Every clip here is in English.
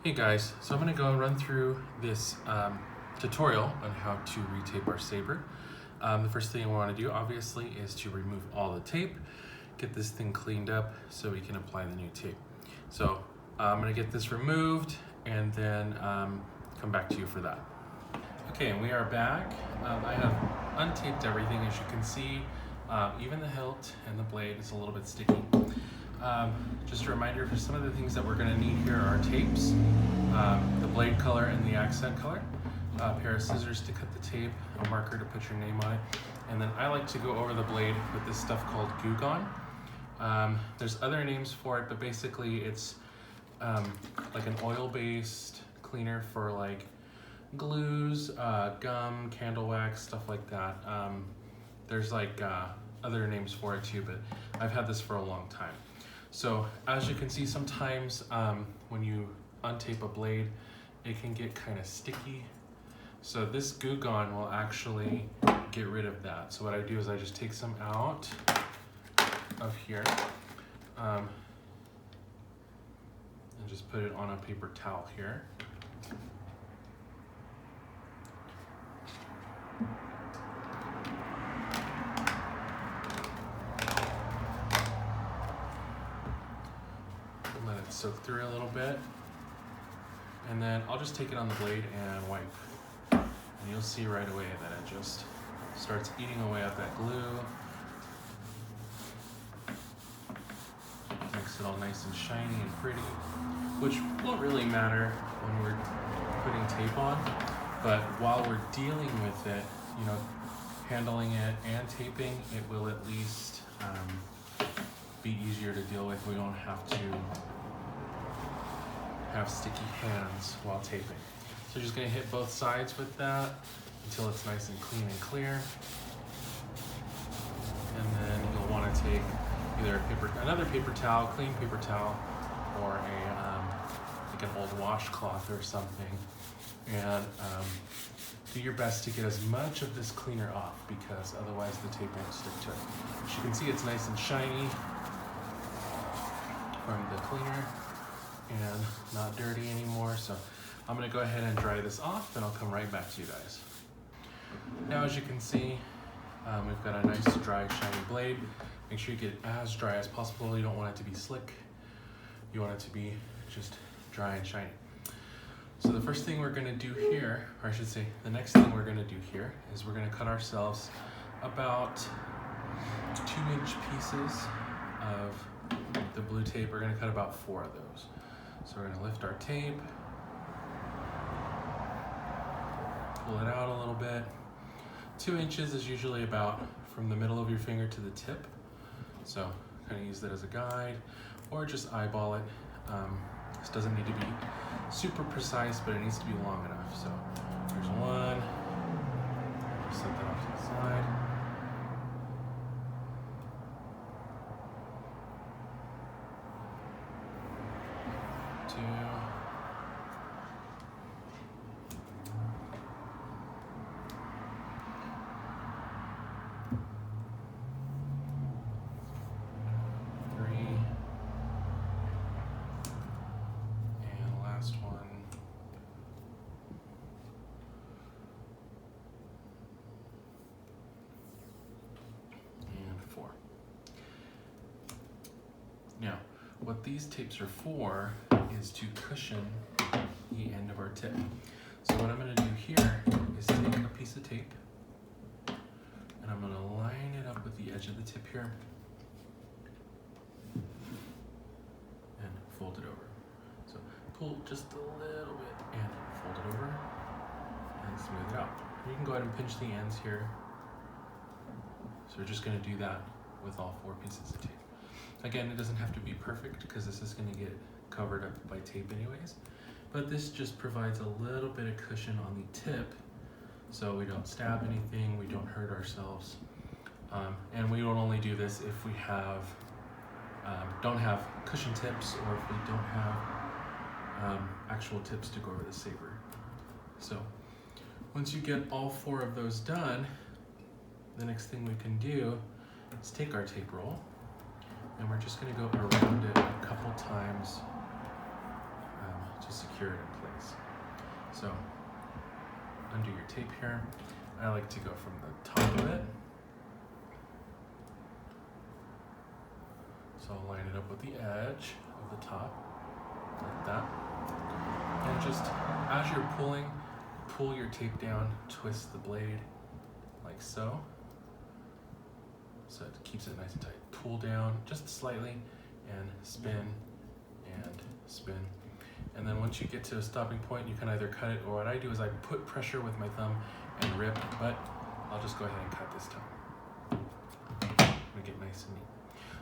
Hey guys, so I'm going to go run through this tutorial on how to retape our Saber. The first thing I want to do obviously is to remove all the tape, get this thing cleaned up so we can apply the new tape. So I'm going to get this removed and then come back to you for that. Okay, and we are back. I have untaped everything, as you can see. Even the hilt and the blade is a little bit sticky. Just a reminder, for some of the things that we're going to need here are tapes, the blade color and the accent color, a pair of scissors to cut the tape, a marker to put your name on it, and then I like to go over the blade with this stuff called Goo Gone. There's other names for it, but basically it's like an oil-based cleaner for like glues, gum, candle wax, stuff like that. There's like other names for it too, but I've had this for a long time. So as you can see, sometimes when you untape a blade, it can get kind of sticky. So this Goo Gone will actually get rid of that. So what I do is I just take some out of here and just put it on a paper towel here. Let it soak through a little bit, and then I'll just take it on the blade and wipe, and you'll see right away that it just starts eating away at that glue. Makes it all nice and shiny and pretty, which won't really matter when we're putting tape on, but while we're dealing with it, you know, handling it and taping, it will at least be easier to deal with. We won't have to have sticky hands while taping. So just gonna hit both sides with that until it's nice and clean and clear. And then you'll want to take either another paper towel, clean paper towel, or like an old washcloth or something, and do your best to get as much of this cleaner off, because otherwise the tape won't stick to it. As you can see, it's nice and shiny from the cleaner and not dirty anymore. So I'm gonna go ahead and dry this off, and I'll come right back to you guys. Now, as you can see, we've got a nice dry shiny blade. Make sure you get it as dry as possible. You don't want it to be slick. You want it to be just dry and shiny. So the first thing we're gonna do here, or I should say, the next thing we're gonna do here is we're gonna cut ourselves about 2-inch pieces of the blue tape. We're gonna cut about 4 of those. So we're gonna lift our tape, pull it out a little bit. 2 inches is usually about from the middle of your finger to the tip. So kind of use that as a guide, or just eyeball it. This doesn't need to be super precise, but it needs to be long enough. So here's one, just set that off to the side. Two. Now, what these tapes are for is to cushion the end of our tip. So what I'm going to do here is take a piece of tape, and I'm going to line it up with the edge of the tip here and fold it over. So pull just a little bit and fold it over and smooth it out. You can go ahead and pinch the ends here. So we're just going to do that with all 4 pieces of tape. Again, it doesn't have to be perfect, because this is going to get covered up by tape anyways, but this just provides a little bit of cushion on the tip, so we don't stab anything, we don't hurt ourselves, and we will only do this if we have don't have cushion tips, or if we don't have actual tips to go over the Saber. So once you get all 4 of those done, the next thing we can do is take our tape roll, and we're just going to go around it a couple times to secure secure it in place. So undo your tape here. I like to go from the top of it. So I'll line it up with the edge of the top, like that. And just as you're pulling, pull your tape down, twist the blade like so. So it keeps it nice and tight. Pull down just slightly and spin and spin. And then once you get to a stopping point, you can either cut it, or what I do is I put pressure with my thumb and rip, but I'll just go ahead and cut this time. Make it nice and neat.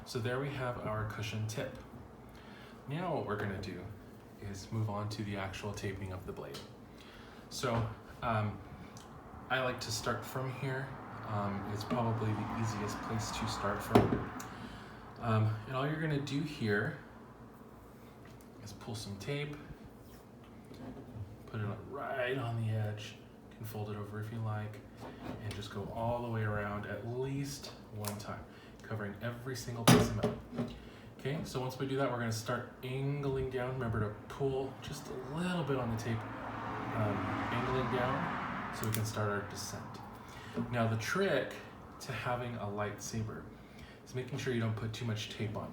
So there we have our cushion tip. Now what we're gonna do is move on to the actual taping of the blade. So I like to start from here. It's probably the easiest place to start from. And all you're gonna do here is pull some tape, put it right on the edge. You can fold it over if you like, and just go all the way around at least one time, covering every single piece of metal. Okay, so once we do that, we're gonna start angling down. Remember to pull just a little bit on the tape, angling down, so we can start our descent. Now the trick to having a lightsaber is making sure you don't put too much tape on.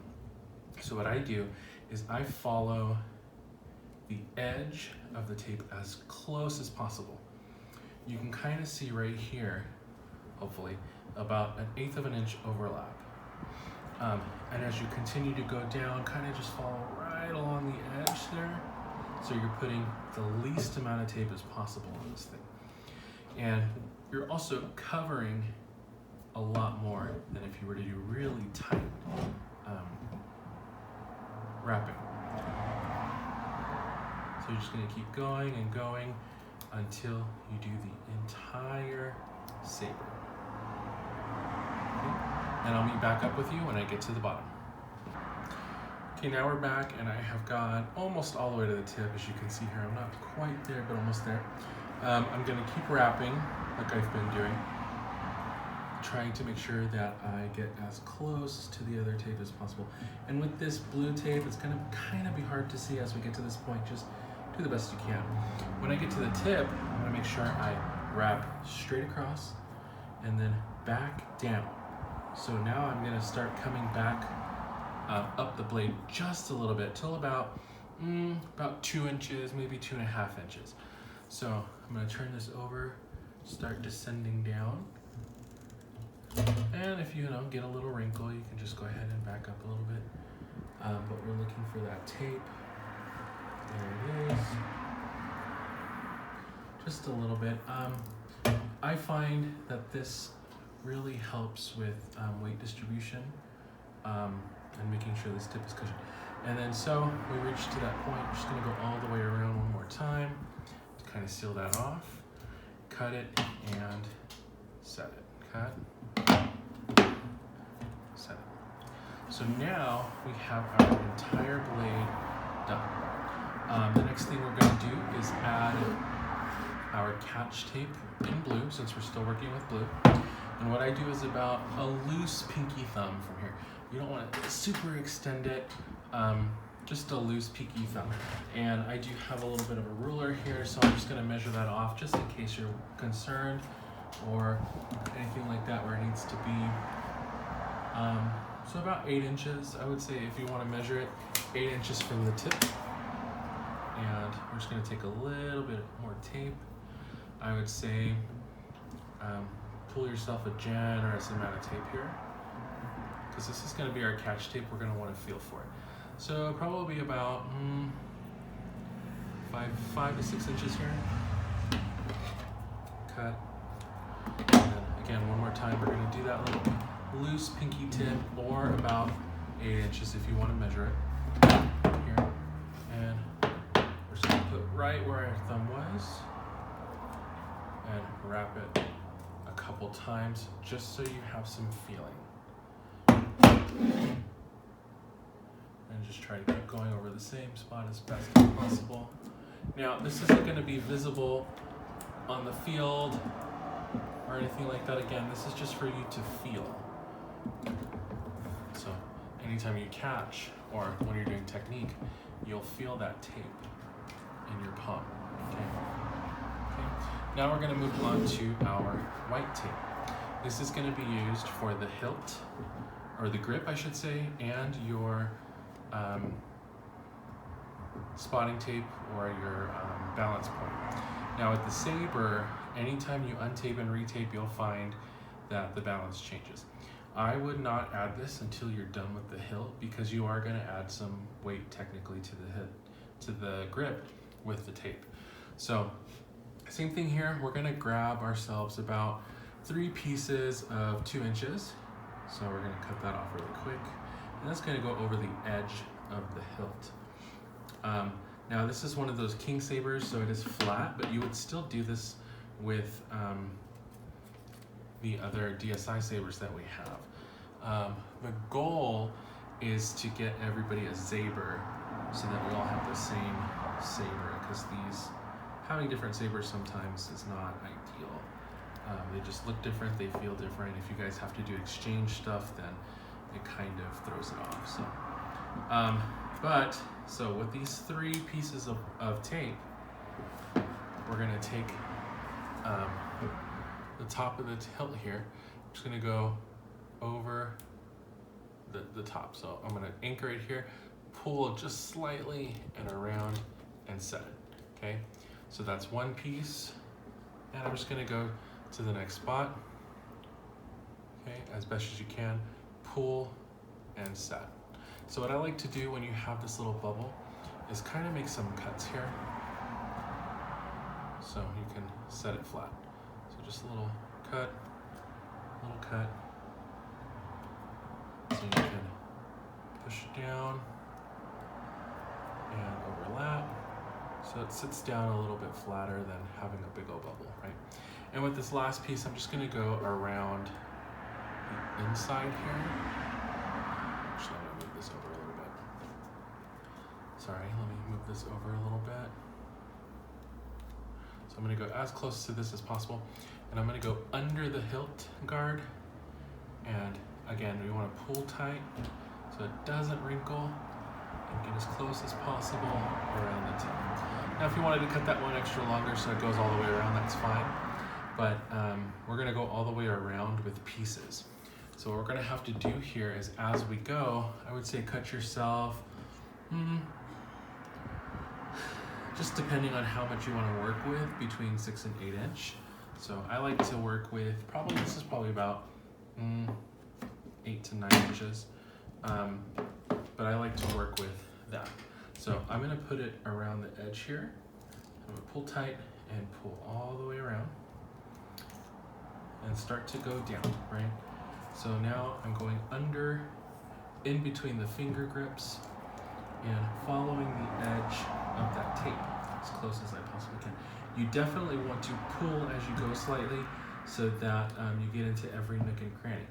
So what I do is I follow the edge of the tape as close as possible. You can kind of see right here, hopefully, about 1/8 of an inch overlap. And as you continue to go down, kind of just follow right along the edge there. So you're putting the least amount of tape as possible on this thing. And you're also covering a lot more than if you were to do really tight wrapping. So you're just gonna keep going and going until you do the entire saber. Okay? And I'll meet back up with you when I get to the bottom. Okay, now we're back and I have gone almost all the way to the tip. As you can see here, I'm not quite there, but almost there. I'm gonna keep wrapping like I've been doing, trying to make sure that I get as close to the other tape as possible. And with this blue tape, it's gonna kind of be hard to see as we get to this point. Just do the best you can. When I get to the tip, I wanna make sure I wrap straight across and then back down. So now I'm gonna start coming back up the blade just a little bit till about 2 inches, maybe 2.5 inches. So I'm gonna turn this over, start descending down. And if you get a little wrinkle, you can just go ahead and back up a little bit. But we're looking for that tape. There it is. Just a little bit. I find that this really helps with weight distribution and making sure this tip is cushioned. And then so we reach to that point. We're just gonna go all the way around one more time to kind of seal that off. Cut it and set it. Cut. Set it. So now we have our entire blade done. The next thing we're going to do is add our catch tape in blue, since we're still working with blue. And what I do is about a loose pinky thumb from here. You don't want to super extend it, just a loose pinky thumb. And I do have a little bit of a ruler here, so I'm just going to measure that off just in case you're concerned or anything like that where it needs to be. So about 8 inches, I would say, if you want to measure it, 8 inches from the tip. And we're just going to take a little bit more tape. I would say pull yourself a generous amount of tape here, because this is going to be our catch tape. We're going to want to feel for it. So probably about 5 to 6 inches here. Cut. And then again, one more time, we're going to do that little loose pinky tip, or about 8 inches if you want to measure it. Here. And we're just going to put right where our thumb was and wrap it a couple times just so you have some feeling. And just try to keep going over the same spot as best as possible. Now, this isn't going to be visible on the field or anything like that. Again, this is just for you to feel. So anytime you catch or when you're doing technique, you'll feel that tape in Now we're gonna move on to our white tape. This is gonna be used for the hilt, or the grip I should say, and your spotting tape or your balance point. Now with the Saber, anytime you untape and retape, you'll find that the balance changes. I would not add this until you're done with the hilt, because you are going to add some weight technically to the grip with the tape. So same thing here, we're going to grab ourselves about 3 pieces of 2 inches. So we're going to cut that off really quick, and that's going to go over the edge of the hilt. Now this is one of those King Sabers, so it is flat, but you would still do this with the other DSI sabers that we have. The goal is to get everybody a Saber so that we all have the same saber, because having different sabers sometimes is not ideal. They just look different, they feel different. If you guys have to do exchange stuff, then it kind of throws it off. So with these 3 pieces of tape, we're gonna take the top of the hilt here. I'm just gonna go over the top. So I'm gonna anchor it here, pull just slightly and around and set it, okay? So that's 1 piece, and I'm just gonna go to the next spot, okay, as best as you can, pull and set. So what I like to do when you have this little bubble is kind of make some cuts here, so you can set it flat. So just a little cut, so you can push down and overlap, so it sits down a little bit flatter than having a big old bubble, right? And with this last piece, I'm just gonna go around the inside here. Actually, I'm gonna move this over a little bit. Sorry, let me move this over a little bit. So I'm gonna go as close to this as possible, and I'm gonna go under the hilt guard, and again, we wanna pull tight so it doesn't wrinkle, and get as close as possible around the tip. Now if you wanted to cut that one extra longer so it goes all the way around, that's fine, but we're gonna go all the way around with pieces. So what we're gonna have to do here is, as we go, I would say cut yourself, just depending on how much you wanna work with, between 6 and 8 inch. So I like to work with, this is probably about 8 to 9 inches. But I like to work with that. So I'm gonna put it around the edge here. I'm gonna pull tight and pull all the way around and start to go down, right? So now I'm going under, in between the finger grips, and following the edge of that tape as close as I possibly can. You definitely want to pull as you go slightly, so that you get into every nook and cranny.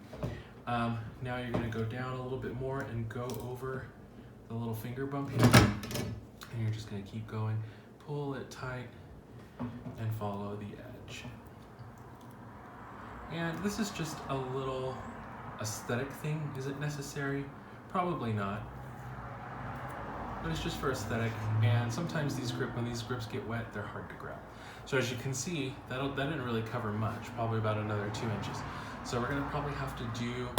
Now you're gonna go down a little bit more and go over the little finger bump here, and you're just gonna keep going, pull it tight, and follow the edge. And this is just a little aesthetic thing. Is it necessary? Probably not, but it's just for aesthetic, and sometimes when these grips get wet, they're hard to grab. So as you can see, that didn't really cover much, probably about another 2 inches. So we're gonna probably have to do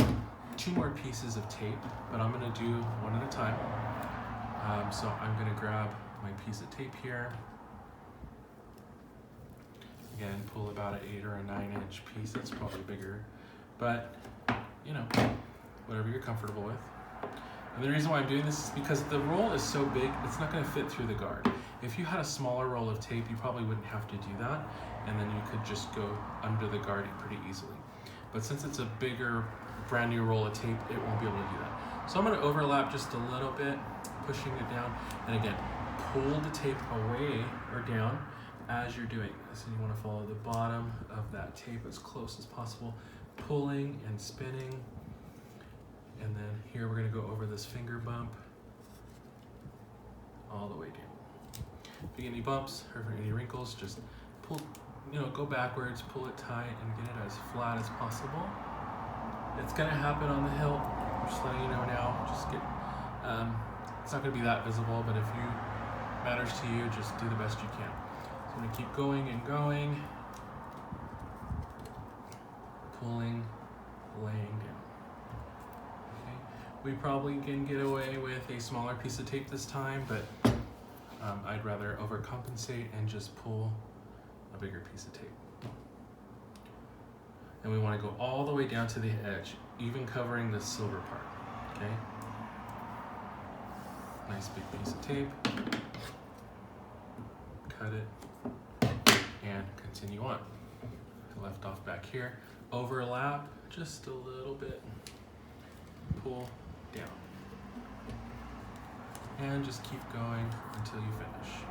2 more pieces of tape, but I'm gonna do one at a time. So I'm gonna grab my piece of tape here. Again, pull about an 8 or a 9 inch piece. That's probably bigger, but you know, whatever you're comfortable with. And the reason why I'm doing this is because the roll is so big, it's not gonna fit through the guard. If you had a smaller roll of tape, you probably wouldn't have to do that, and then you could just go under the guard pretty easily. But since it's a bigger, brand new roll of tape, it won't be able to do that. So I'm gonna overlap just a little bit, pushing it down, and again, pull the tape away or down as you're doing this. And you wanna follow the bottom of that tape as close as possible, pulling and spinning. And then here we're gonna go over this finger bump all the way down. If you get any bumps or any wrinkles, just pull, go backwards, pull it tight, and get it as flat as possible. It's gonna happen on the hilt. I'm just letting you know now. It's not gonna be that visible, but if it matters to you, just do the best you can. So I'm gonna keep going and going. pulling, laying down. Okay. We probably can get away with a smaller piece of tape this time, but I'd rather overcompensate and just pull a bigger piece of tape. And we want to go all the way down to the edge, even covering the silver part, okay? Nice big piece of tape. Cut it and continue on. Left off back here. Overlap just a little bit. Pull down. And just keep going until you finish.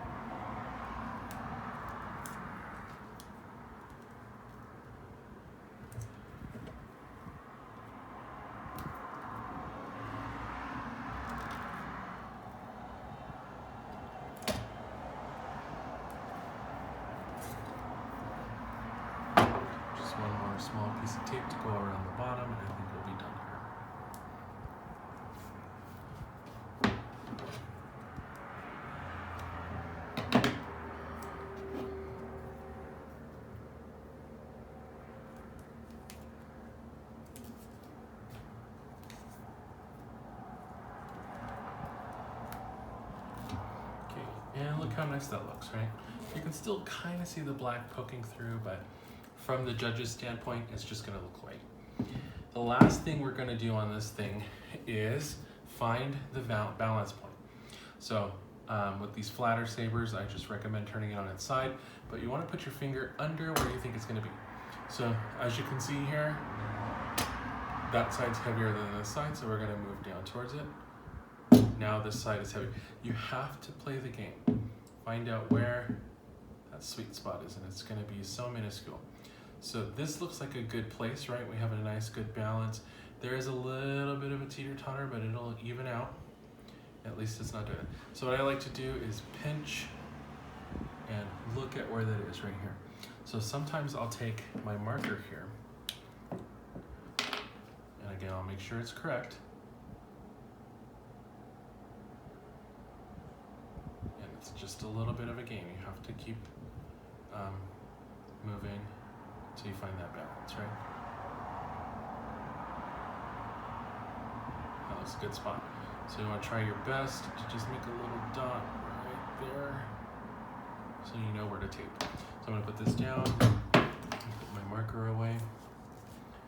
One more small piece of tape to go around the bottom, and I think we'll be done here. Okay, and look how nice that looks, right? You can still kind of see the black poking through, but from the judge's standpoint, it's just gonna look white. The last thing we're gonna do on this thing is find the balance point. So with these flatter sabers, I just recommend turning it on its side, but you wanna put your finger under where you think it's gonna be. So as you can see here, that side's heavier than this side, so we're gonna move down towards it. Now this side is heavy. You have to play the game. Find out where that sweet spot is, and it's gonna be so minuscule. So this looks like a good place, right? We have a nice, good balance. There is a little bit of a teeter-totter, but it'll even out. At least it's not doing it. So what I like to do is pinch and look at where that is right here. So sometimes I'll take my marker here, and again, I'll make sure it's correct. And it's just a little bit of a game. You have to keep moving until you find that balance, right? That looks a good spot. So you want to try your best to just make a little dot right there so you know where to tape. So I'm going to put this down, put my marker away.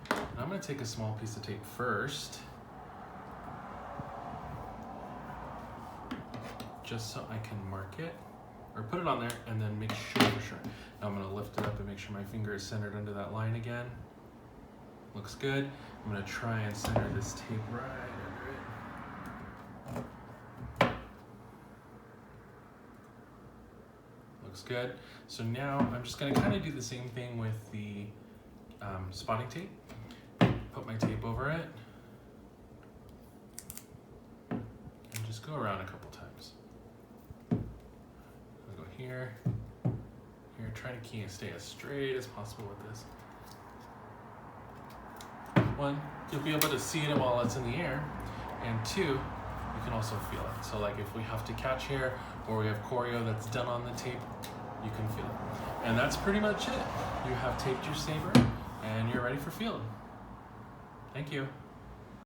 And I'm going to take a small piece of tape first, just so I can mark it, or put it on there and then make sure for sure. Now I'm going to lift it up and make sure my finger is centered under that line again. Looks good. I'm going to try and center this tape right under it. Looks good. So now I'm just going to kind of do the same thing with the spotting tape. Put my tape over it and just go around a couple times. I'll go here, here, try to stay as straight as possible with this. One, you'll be able to see it while it's in the air, and two, you can also feel it. So like if we have to catch here, or we have choreo that's done on the tape, you can feel it. And that's pretty much it. You have taped your saber, and you're ready for field. Thank you.